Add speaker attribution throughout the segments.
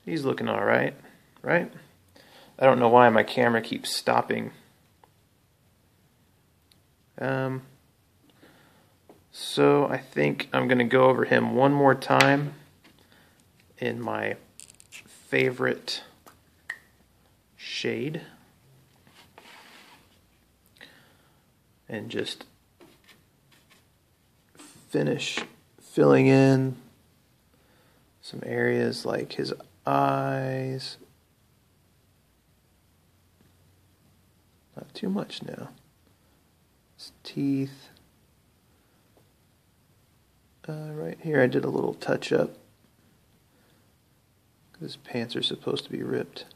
Speaker 1: He's looking all right, right? I don't know why my camera keeps stopping. So I think I'm going to go over him one more time in my favorite shade and just finish filling in some areas like his eyes. Not too much now. His teeth. Right here I did a little touch up. His pants are supposed to be ripped.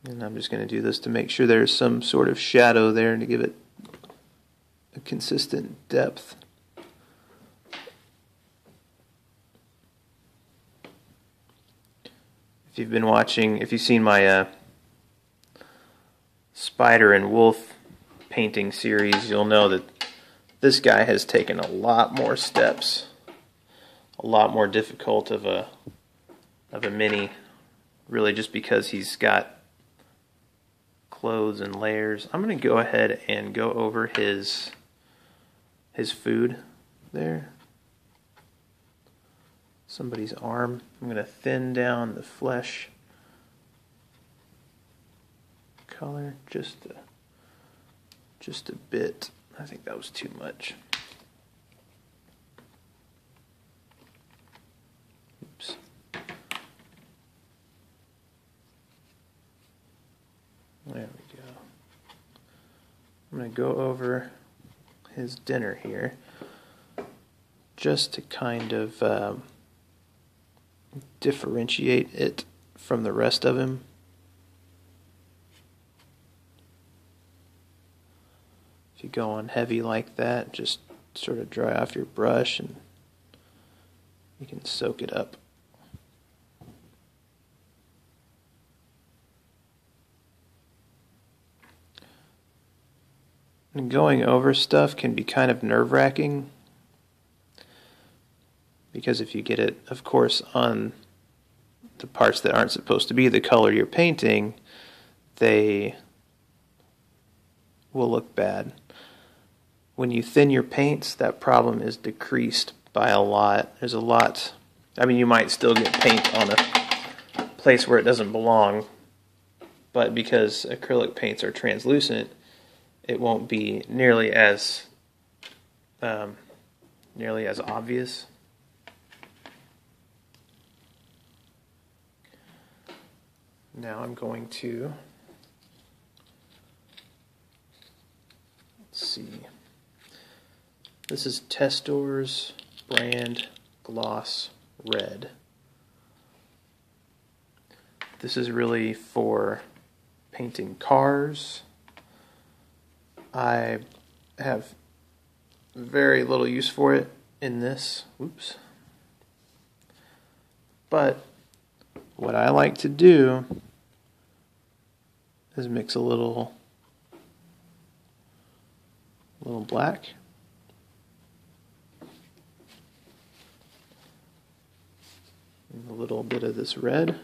Speaker 1: And I'm just going to do this to make sure there's some sort of shadow there and to give it a consistent depth. If you've been watching, if you've seen my spider and wolf painting series, you'll know that this guy has taken a lot more steps, a lot more difficult of a mini, really just because he's got clothes and layers. I'm going to go ahead and go over his food there. Somebody's arm. I'm going to thin down the flesh color just a bit. I think that was too much. Oops. There we go. I'm going to go over his dinner here just to kind of differentiate it from the rest of him. If you go on heavy like that, just sort of dry off your brush and you can soak it up. And going over stuff can be kind of nerve-wracking because if you get it, of course, on the parts that aren't supposed to be the color you're painting, they will look bad. When you thin your paints, that problem is decreased by a lot. There's a lot. I mean, you might still get paint on a place where it doesn't belong, but because acrylic paints are translucent, it won't be nearly as obvious. Now I'm going to, let's see. This is Testor's brand Gloss Red. This is really for painting cars. I have very little use for it in this. Oops. But what I like to do is mix a little black. And a little bit of this red.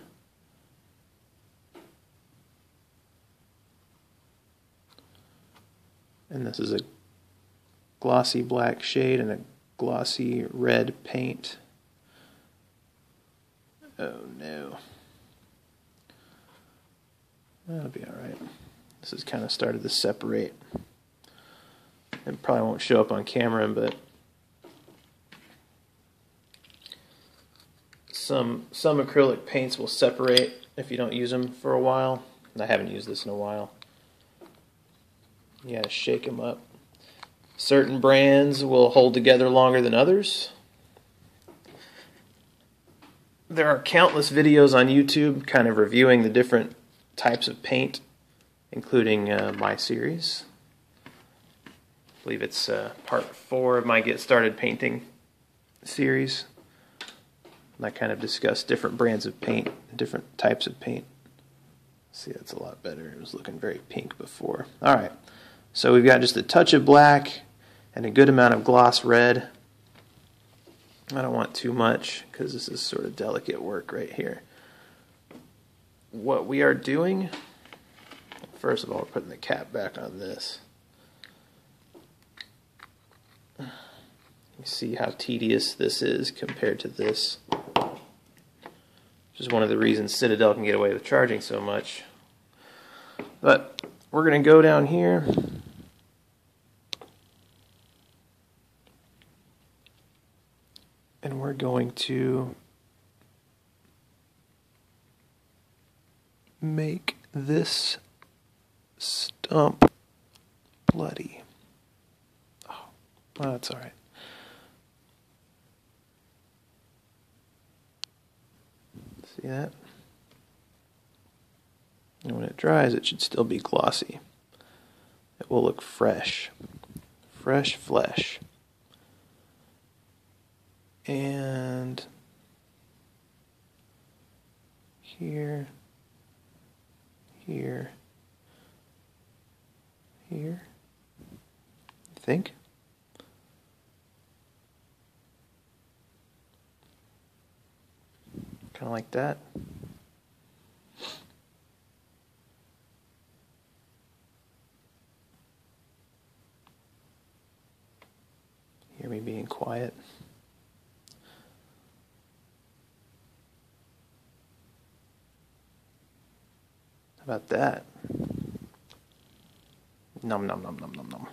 Speaker 1: And this is a glossy black shade and a glossy red paint. Oh no. That'll be alright. This has kind of started to separate. It probably won't show up on camera, but some acrylic paints will separate if you don't use them for a while. And I haven't used this in a while. You gotta shake them up. Certain brands will hold together longer than others. There are countless videos on YouTube kind of reviewing the different types of paint, including my series. I believe it's part 4 of my Get Started Painting series. And I kind of discuss different brands of paint, different types of paint. See, that's a lot better. It was looking very pink before. Alright, so we've got just a touch of black and a good amount of gloss red. I don't want too much because this is sort of delicate work right here. What we are doing, first of all, we're putting the cap back on this. You see how tedious this is compared to this. Which is one of the reasons Citadel can get away with charging so much. But we're going to go down here. And we're going to make this stump bloody. Oh, well, that's all right. See that? And when it dries, it should still be glossy. It will look fresh. Fresh flesh. And here, here, here, I think. Kind of like that. Hear me being quiet. How about that? Nom nom nom nom nom nom.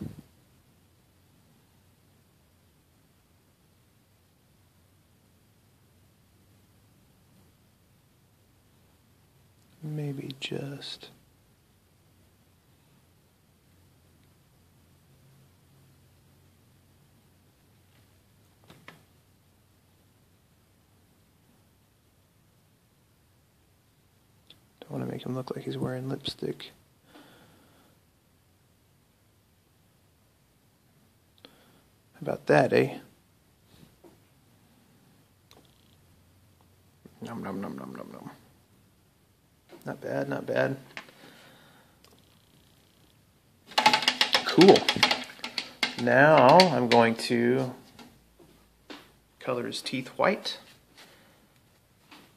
Speaker 1: Maybe just don't want to make him look like he's wearing lipstick. How about that, eh? Nom nom nom nom nom nom. Not bad, not bad. Cool. Now I'm going to color his teeth white,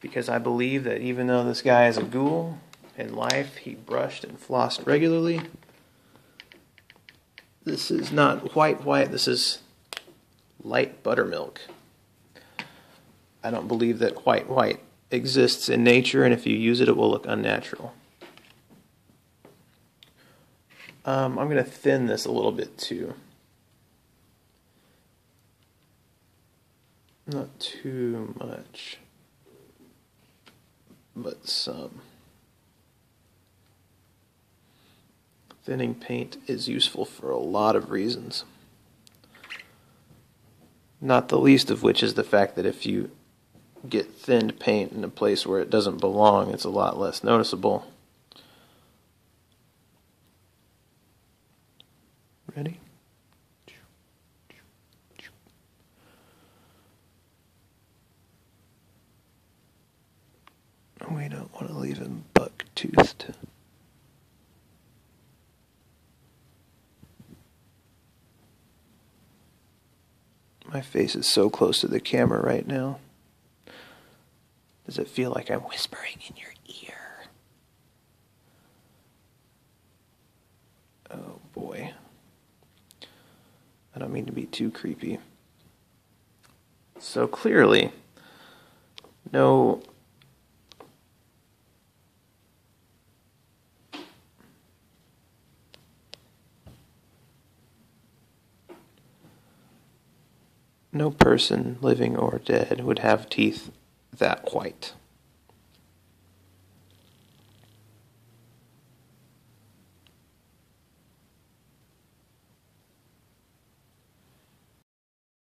Speaker 1: because I believe that even though this guy is a ghoul, in life he brushed and flossed regularly. This is not white, this is light buttermilk. I don't believe that white exists in nature, and if you use it, it will look unnatural. I'm going to thin this a little bit too. Not too much, but some. Thinning paint is useful for a lot of reasons. Not the least of which is the fact that if you get thinned paint in a place where it doesn't belong, it's a lot less noticeable. Ready? We don't want to leave him buck-toothed. My face is so close to the camera right now. Does it feel like I'm whispering in your ear? Oh boy. I don't mean to be too creepy. So clearly, no person, living or dead, would have teeth that white.